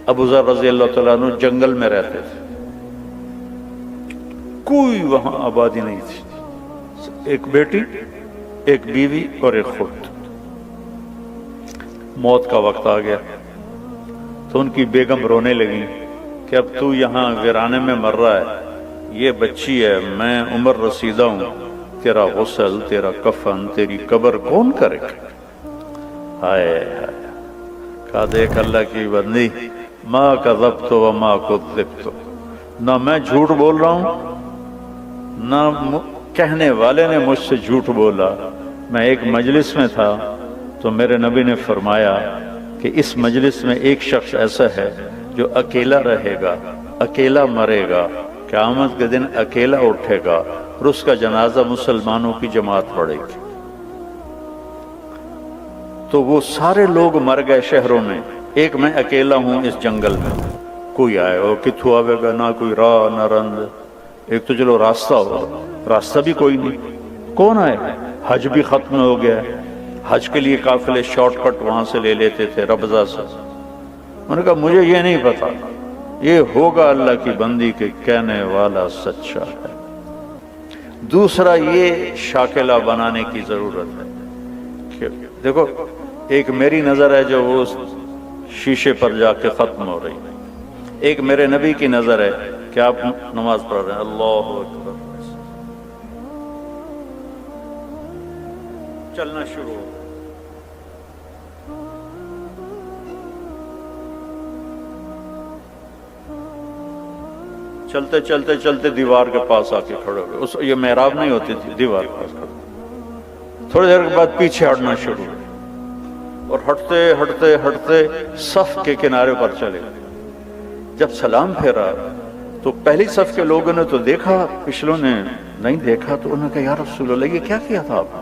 ابو ذر رضی اللہ تعالیٰ عنہ جنگل میں رہتے تھے، کوئی وہاں آبادی نہیں تھی، ایک بیٹی، ایک بیوی اور ایک خود۔ موت کا وقت آ گیا تو ان کی بیگم رونے لگی کہ اب تو یہاں ویرانے میں مر رہا ہے، یہ بچی ہے، میں عمر رسیدہ ہوں، تیرا غسل، تیرا کفن، تیری قبر کون کرے گا؟ ہائے ہائے، کہا دیکھ اللہ کی بندی، ما کذبت وما کذبت، نہ میں جھوٹ بول رہا ہوں نہ کہنے والے نے مجھ سے جھوٹ بولا۔ میں ایک مجلس میں تھا تو میرے نبی نے فرمایا کہ اس مجلس میں ایک شخص ایسا ہے جو اکیلا رہے گا، اکیلا مرے گا، قیامت کے دن اکیلا اٹھے گا اور اس کا جنازہ مسلمانوں کی جماعت پڑھے گی۔ تو وہ سارے لوگ مر گئے شہروں میں، ایک میں اکیلا ہوں اس جنگل میں، کوئی آئے ہو کتھو آوے گا، نہ کوئی راہ نہ رند، ایک تو چلو راستہ ہو، راستہ بھی کوئی نہیں، کون آئے؟ حج بھی ختم ہو گیا ہے، حج کے لیے قافلے شارٹ کٹ وہاں سے لے لیتے تھے ربضہ سے۔ میں نے کہا مجھے یہ نہیں پتا، یہ ہوگا اللہ کی بندی کے کہنے والا سچا ہے۔ دوسرا یہ شاکلہ بنانے کی ضرورت ہے کہ دیکھو ایک میری نظر ہے جو وہ شیشے پر جا کے ختم ہو رہی ہے، ایک میرے نبی کی نظر ہے کہ آپ نماز پڑھ رہے ہیں، اللہ اکبر، چلنا شروع ہو، چلتے چلتے چلتے دیوار کے پاس آ کے کھڑے ہو گئے، یہ محراب نہیں ہوتی تھی، دیوار کے پاس کھڑے، تھوڑی دیر کے بعد پیچھے ہٹنا شروع ہو اور ہٹتے ہٹتے ہٹتے صف کے کنارے پر چلے گئے۔ جب سلام پھیرا تو پہلی صف کے لوگوں نے تو دیکھا، پچھلوں نے نہیں دیکھا، تو انہوں نے کہا یا رسول اللہ یہ کیا کیا تھا آپ نے؟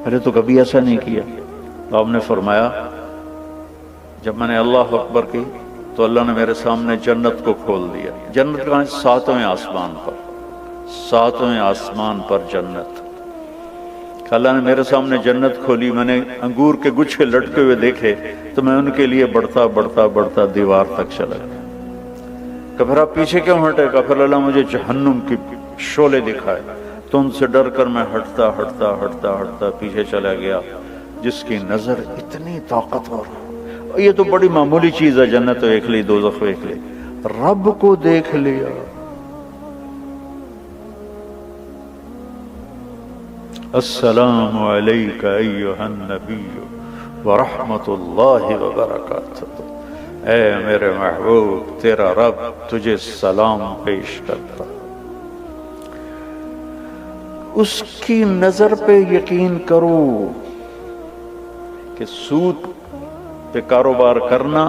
پہلے تو کبھی ایسا نہیں کیا۔ تو آپ نے فرمایا جب میں نے اللہ اکبر کی تو اللہ نے میرے سامنے جنت کو کھول دیا۔ جنت کہاں؟ ساتویں آسمان پر، ساتویں آسمان پر جنت۔ اللہ نے میرے سامنے جنت کھولی، میں نے انگور کے گچھے لٹکے ہوئے دیکھے تو میں ان کے لیے بڑھتا بڑھتا بڑھتا دیوار تک چلا گیا۔ کہ پھر آپ پیچھے کیوں ہٹے؟ کہ پھر اللہ مجھے جہنم کی شعلے دکھائے، تو ان سے ڈر کر میں ہٹتا ہٹتا ہٹتا ہٹتا پیچھے چلا گیا۔ جس کی نظر اتنی طاقتور، یہ تو بڑی معمولی چیز ہے، جنت دیکھ لی، دوزخ دیکھ لی، رب کو دیکھ لیا۔ السلام علیک ایھا النبی ورحمۃ اللہ وبرکاتہ، اے میرے محبوب تیرا رب تجھے سلام پیش کرتا۔ اس کی نظر پہ یقین کرو کہ سود پہ کاروبار کرنا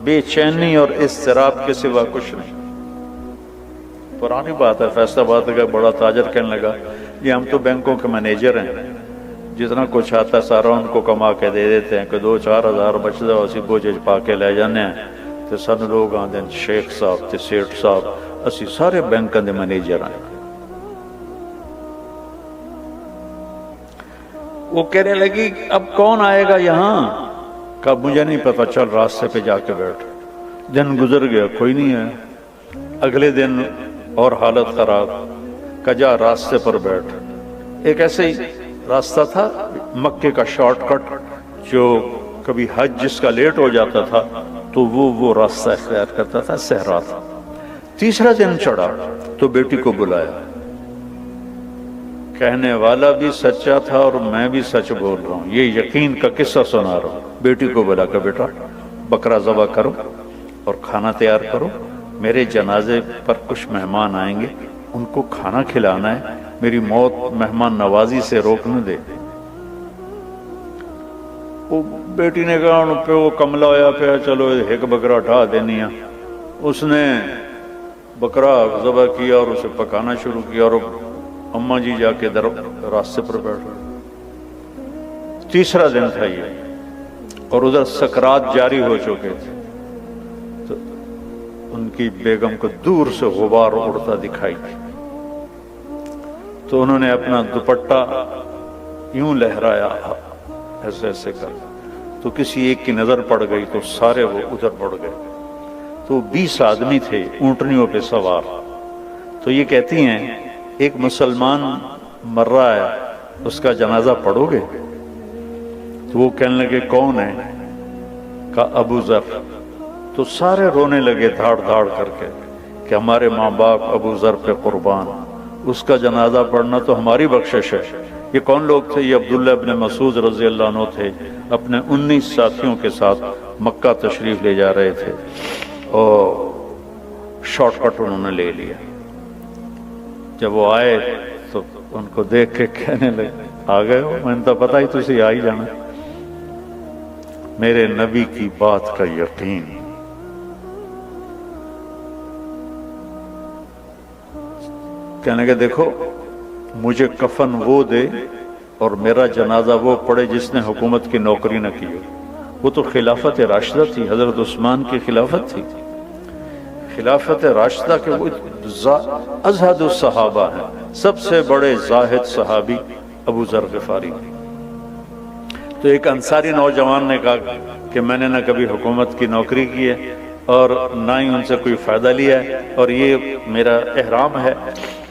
بے چینی اور اضطراب کے سوا کچھ نہیں۔ پرانی بات ہے، فیصلہ بات کا بڑا تاجر کہنے لگا یہ ہم تو بینکوں کے مینیجر ہیں، جتنا کچھ آتا ہے سارا ان کو کما کے دے دیتے ہیں کہ 2-4 ہزار بچتا ہے، اسی بوجھ پا کے لے جانے ہیں تو سن لوگ آتے ہیں شیخ صاحب تے سیٹھ صاحب اسی سارے بینکوں کے مینیجر ہیں۔ وہ کہنے لگی اب کون آئے گا یہاں؟ کہا مجھے نہیں پتا، چل راستے پہ جا کے بیٹھ۔ دن گزر گیا، کوئی نہیں ہے۔ اگلے دن اور حالت خراب، کہا جا راستے پر بیٹھ۔ ایک ایسے ہی راستہ تھا مکے کا شارٹ کٹ، جو کبھی حج جس کا لیٹ ہو جاتا تھا تو وہ راستہ اختیار کرتا تھا، صحرا تھا۔ تیسرا دن چڑھا تو بیٹی کو بلایا، کہنے والا بھی سچا تھا اور میں بھی سچ بول رہا ہوں، یہ یقین کا قصہ سنا رہا ہوں۔ بیٹی کو بلا کر بیٹا بکرا ذبح کرو اور کھانا تیار کرو، میرے جنازے پر کچھ مہمان آئیں گے، ان کو کھانا کھلانا ہے، میری موت مہمان نوازی سے روک نہ دے۔ وہ بیٹی نے کہا ان پہ وہ کملا ہویا پہ چلو ایک بکرا اٹھا دینی ہے۔ اس نے بکرا ذبح کیا اور اسے پکانا شروع کیا اور اماں جی جا کے راستے پر بیٹھ گئے۔ تیسرا دن تھا یہ اور ادھر سکرات جاری ہو چکے تھے، تو ان کی بیگم کو دور سے غبار اڑتا دکھائی دی، تو انہوں نے اپنا دوپٹہ یوں لہرایا ایسے ایسے کر، تو کسی ایک کی نظر پڑ گئی تو سارے وہ ادھر پڑ گئے۔ تو 20 آدمی تھے اونٹنیوں پہ سوار. تو یہ کہتی ہیں ایک مسلمان مر رہا ہے, اس کا جنازہ پڑھو گے؟ تو وہ کہنے لگے کون ہے؟ کہا ابو ذر. تو سارے رونے لگے دھاڑ دھاڑ کر کے کہ ہمارے ماں باپ ابو ذر پہ قربان, اس کا جنازہ پڑھنا تو ہماری بخشش ہے. یہ کون لوگ تھے؟ یہ عبداللہ ابن مسعود رضی اللہ عنہ تھے, اپنے 19 ساتھیوں کے ساتھ مکہ تشریف لے جا رہے تھے اور شارٹ کٹ انہوں نے لے لیا. جب وہ آئے تو ان کو دیکھ کے کہنے لگے آ گئے ہو, میں نے تو پتا ہی تسی آ ہی جانا. میرے نبی کی بات کا یقین. کہنے لگے دیکھو مجھے کفن وہ دے اور میرا جنازہ وہ پڑھے جس نے حکومت کی نوکری نہ کی ہو. وہ تو خلافت راشدہ تھی, حضرت عثمان کی خلافت تھی. خلافت راشدہ کے وہ ازہد الصحابہ ہیں, سب سے بڑے زاہد صحابی ابو ذر غفاری. تو ایک انصاری نوجوان نے کہا کہ میں نے نہ کبھی حکومت کی نوکری کی ہے اور نہ ہی ان سے کوئی فائدہ لیا ہے, اور یہ میرا احرام ہے,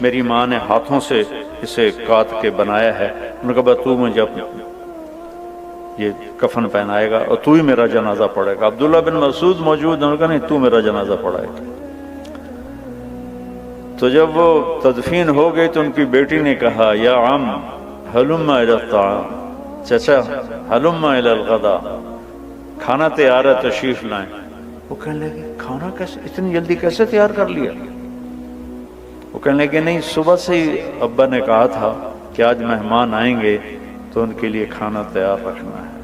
میری ماں نے ہاتھوں سے اسے کاٹ کے بنایا ہے. انہوں نے کہا تو مجھے یہ کفن پہنائے گا اور تو ہی میرا جنازہ پڑھے گا. عبداللہ بن مسعود موجود, انہوں نے کہا نہیں تو میرا جنازہ پڑھائے گا. تو جب وہ تدفین ہو گئی تو ان کی بیٹی نے کہا یا عم ہلم الی الطعام, چچا ہلم الی الغداء, کھانا تیار ہے تشریف لائیں. وہ کہنے لگے کھانا کیسے اتنی جلدی کیسے تیار کر لیا؟ وہ کہنے لگے نہیں, صبح سے ہی ابا نے کہا تھا کہ آج مہمان آئیں گے تو ان کے لیے کھانا تیار رکھنا ہے.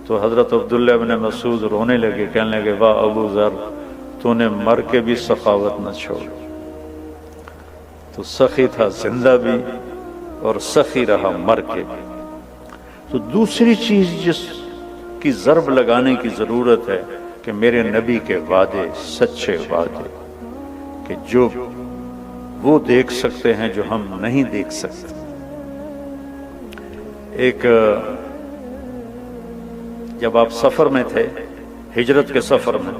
تو حضرت عبداللہ بن مسعود رونے لگے, کہنے لگے واہ ابو ذر, تو نے مر کے بھی سخاوت نہ چھوڑ. تو سخی تھا زندہ بھی اور سخی رہا مر کے بھی. تو دوسری چیز جس کی ضرب لگانے کی ضرورت ہے کہ میرے نبی کے وعدے سچے وعدے, کہ جو وہ دیکھ سکتے ہیں جو ہم نہیں دیکھ سکتے. ایک جب آپ سفر میں تھے, ہجرت کے سفر میں,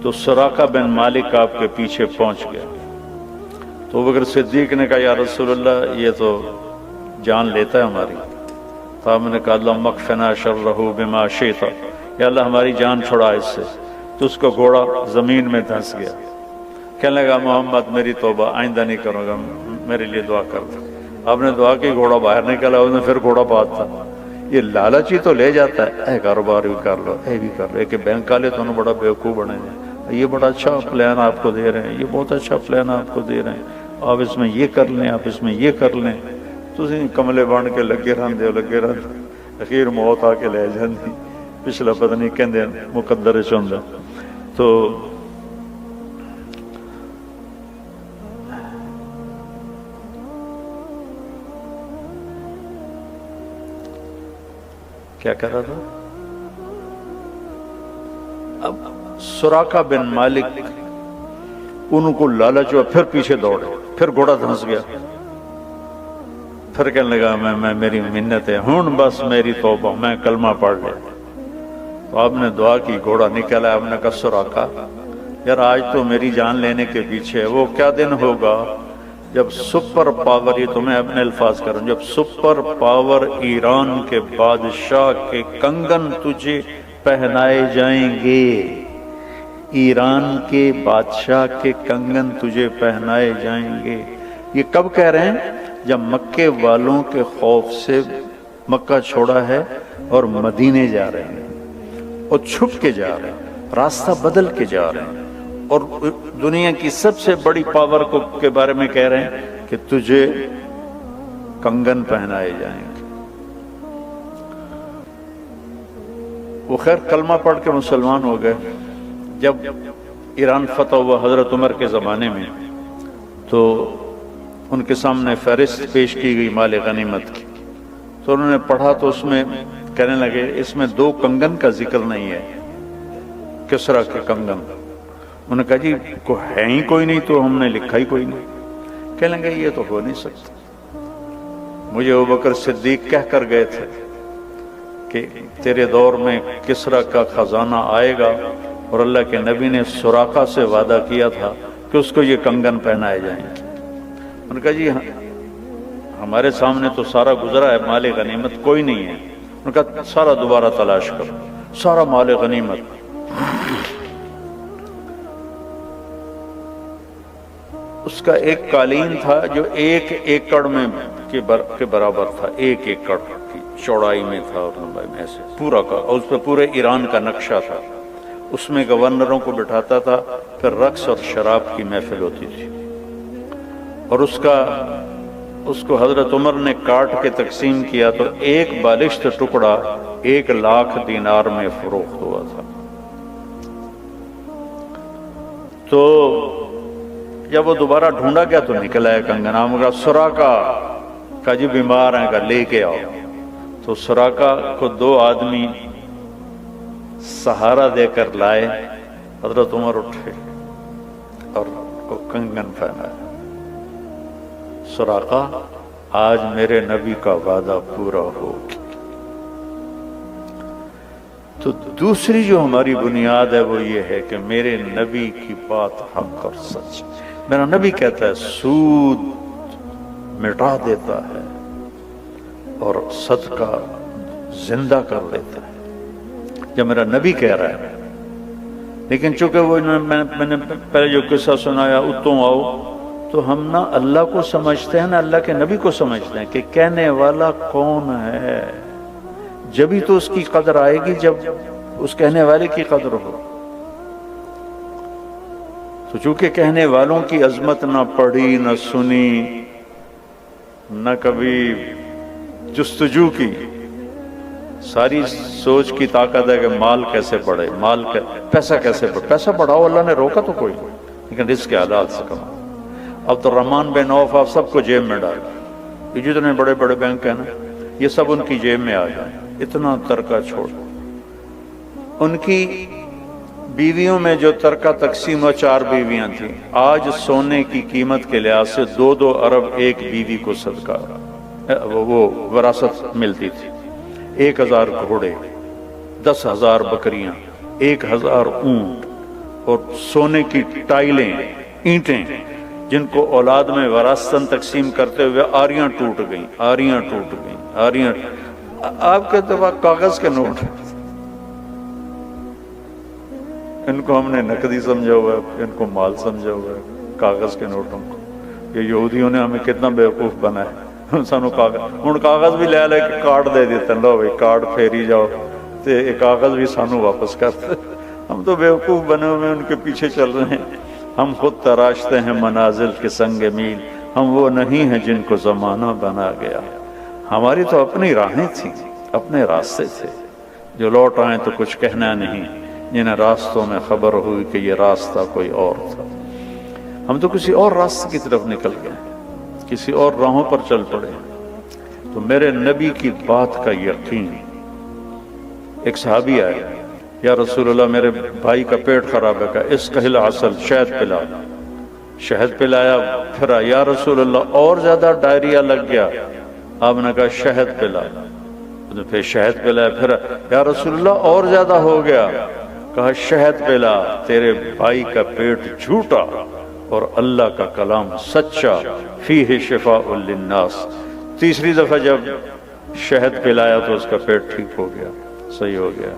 تو سراقہ بن مالک آپ کے پیچھے پہنچ گیا. تو ابوبکر صدیق نے کہا یا رسول اللہ یہ تو جان لیتا ہے ہماری. تو آپ نے کہا اللہم اکفنا شرہ بما شئت, یا اللہ ہماری جان چھڑا اس سے. تو اس کو گھوڑا زمین میں دھنس گیا. کہنے لگا محمد میری توبہ, آئندہ نہیں کروں گا, میرے لیے دعا کر دو. آپ نے دعا کی, گھوڑا باہر نکلا, اس نے پھر گھوڑا بات تھا. یہ لالچی تو لے جاتا ہے, اے کاروبار بھی کر لو, اے بھی کر لو. کہ بینک والے تو انہوں بڑا بیوقوف بنے ہیں, یہ بڑا اچھا پلان آپ کو دے رہے ہیں, یہ بہت اچھا پلان آپ کو دے رہے ہیں, آپ اس میں یہ کر لیں, آپ اس میں یہ کر لیں. تسی کملے بن کے لگے رہندے ہو, لگے رہندے, اخیر موت آ کے لے جاندی. پچھلا پتہ نہیں کہندے مقدر چ ہوندا. تو کیا کہہ رہا تھا؟ اب سراقہ بن مالک ان کو لالچ ہوا, پھر پیچھے دوڑے, پھر گھوڑا دھنس گیا. پھر کہنے لگا میں میری منت ہے, ہن بس میری توبہ, میں کلمہ پڑھ لیا. تو آپ نے دعا کی, گھوڑا نکلا. آپ نے کہا سراقہ یار آج تو میری جان لینے کے پیچھے ہے. وہ کیا دن ہوگا جب سپر پاور, یہ تو میں اپنے الفاظ کر رہا ہوں, جب سپر پاور ایران کے بادشاہ کے کنگن تجھے پہنائے جائیں گے. ایران کے بادشاہ کے کنگن تجھے پہنائے جائیں گے. یہ کب کہہ رہے ہیں؟ جب مکے والوں کے خوف سے مکہ چھوڑا ہے اور مدینے جا رہے ہیں, اور چھپ کے جا رہے ہیں, راستہ بدل کے جا رہے ہیں, اور دنیا کی سب سے بڑی پاور کے بارے میں کہہ رہے ہیں کہ تجھے کنگن پہنائے جائیں گے. وہ خیر کلمہ پڑھ کے مسلمان ہو گئے. جب ایران فتح ہوا حضرت عمر کے زمانے میں, تو ان کے سامنے فہرست پیش کی گئی مال غنیمت کی. تو انہوں نے پڑھا تو اس میں کہنے لگے اس میں 2 کنگن کا ذکر نہیں ہے, کسریٰ کے کنگن. انہوں نے کہا جی کو ہے ہی کوئی نہیں, تو ہم نے لکھا ہی کوئی نہیں. کہنے لگے یہ تو ہو نہیں سکتا. مجھے ابوبکر صدیق کہہ کر گئے تھے کہ تیرے دور میں کسریٰ کا خزانہ آئے گا اور اللہ کے نبی نے سراقہ سے وعدہ کیا تھا کہ اس کو یہ کنگن پہنائے جائیں گے۔ انہوں نے کہا جی ہمارے سامنے تو سارا گزرا ہے، مال غنیمت کوئی نہیں ہے۔ انہوں نے کہا سارا دوبارہ تلاش کرو، سارا مال غنیمت۔ اس کا ایک قالین تھا جو 1 ایکڑ میں کے برابر تھا، 1 ایکڑ کی چوڑائی میں تھا اور لمبائی میں، ایسے پورا کا، اور اس پہ پورے ایران کا نقشہ تھا۔ اس میں گورنروں کو بٹھاتا تھا، پھر رقص اور شراب کی محفل ہوتی تھی، اور اس کو حضرت عمر نے کاٹ کے تقسیم کیا تو 1 بالشت ٹکڑا 1 لاکھ دینار میں فروخت ہوا تھا۔ تو جب وہ دوبارہ ڈھونڈا گیا تو نکل آیا کنگن۔ کا سراقہ کا جی بیمار ہیں، کا لے کے آؤ۔ تو سراقہ کو 2 آدمی سہارا دے کر لائے، حضرت عمر اٹھے اور کو کنگن پہنایا۔ سراقہ آج میرے نبی کا وعدہ پورا ہو گیا۔ تو دوسری جو ہماری بنیاد ہے وہ یہ ہے کہ میرے نبی کی بات حق اور سچ۔ میرا نبی کہتا ہے سود مٹا دیتا ہے اور صدقہ زندہ کر دیتا ہے، جب میرا نبی کہہ رہا ہے۔ لیکن چونکہ وہ میں نے پہلے جو قصہ سنایا اتوں آؤ، تو ہم نہ اللہ کو سمجھتے ہیں نہ اللہ کے نبی کو سمجھتے ہیں کہ کہنے والا کون ہے۔ جبھی تو اس کی قدر آئے گی جب اس کہنے والے کی قدر ہو۔ تو چونکہ کہنے والوں کی عظمت نہ پڑھی نہ سنی نہ کبھی جستجو کی، ساری سوچ کی طاقت ہے کہ مال کیسے بڑھے، پیسہ کیسے بڑھے۔ پیسہ بڑھاؤ، اللہ نے روکا تو کوئی، لیکن رزق کے حالات سے کما۔ عبد الرحمن بن عوف آپ سب کو جیب میں ڈال، یہ جتنے بڑے بڑے بینک ہیں نا، یہ سب ان کی جیب میں آ جائیں، اتنا ترکہ چھوڑ۔ ان کی بیویوں میں جو ترکہ تقسیم و 4 بیویاں تھیں، آج سونے کی قیمت کے لحاظ سے 2 ارب ایک بیوی کو صدقہ وہ وراثت ملتی تھی۔ 1000 گھوڑے، 10,000 بکریاں، 1000 اونٹ، اور سونے کی ٹائلیں، اینٹیں، جن کو اولاد میں وراثتاً تقسیم کرتے ہوئے آریاں ٹوٹ گئیں، آریاں۔ آپ کے دفعہ کاغذ کے نوٹ، ان کو ہم نے نقدی سمجھا ہوا ہے، ان کو مال سمجھا ہوا ہے، کاغذ کے نوٹوں کو۔ یہ یہودیوں نے ہمیں کتنا بیوقوف بنایا، سانو کاغذ بھی لے کے کارڈ دے دیتے، لو بھائی کارڈ پھیری جاؤ، تو یہ کاغذ بھی سانو واپس کرتے۔ ہم تو بیوقوف بنے ہوئے ان کے پیچھے چل رہے ہیں۔ ہم خود تراشتے ہیں منازل کے سنگ میل، ہم وہ نہیں ہیں جن کو زمانہ بنا گیا۔ ہماری تو اپنی راہیں تھیں، اپنے راستے تھے، جو لوٹ آئیں تو کچھ کہنا نہیں، جنہیں راستوں میں خبر ہوئی کہ یہ راستہ کوئی اور تھا۔ ہم تو کسی اور راستے کی طرف نکل گئے، کسی اور راہوں پر چل پڑے۔ تو میرے نبی کی بات کا یقین۔ ایک صحابی آئے، یا رسول اللہ میرے بھائی کا پیٹ خراب ہے، کہا اسقہل عسل، شہد پلا۔ شہد پلایا، پھر یا رسول اللہ اور زیادہ ڈائریا لگ گیا، آپ نے کہا شہد پلا، پھر شہد پلایا، پھر یا رسول اللہ اور زیادہ ہو گیا، کہا شہد پلا، تیرے بھائی کا پیٹ جھوٹا اور اللہ کا کلام سچا، فیہ شفاء للناس۔ تیسری دفعہ جب شہد پلایا تو اس کا پیٹ ٹھیک ہو گیا، صحیح ہو گیا۔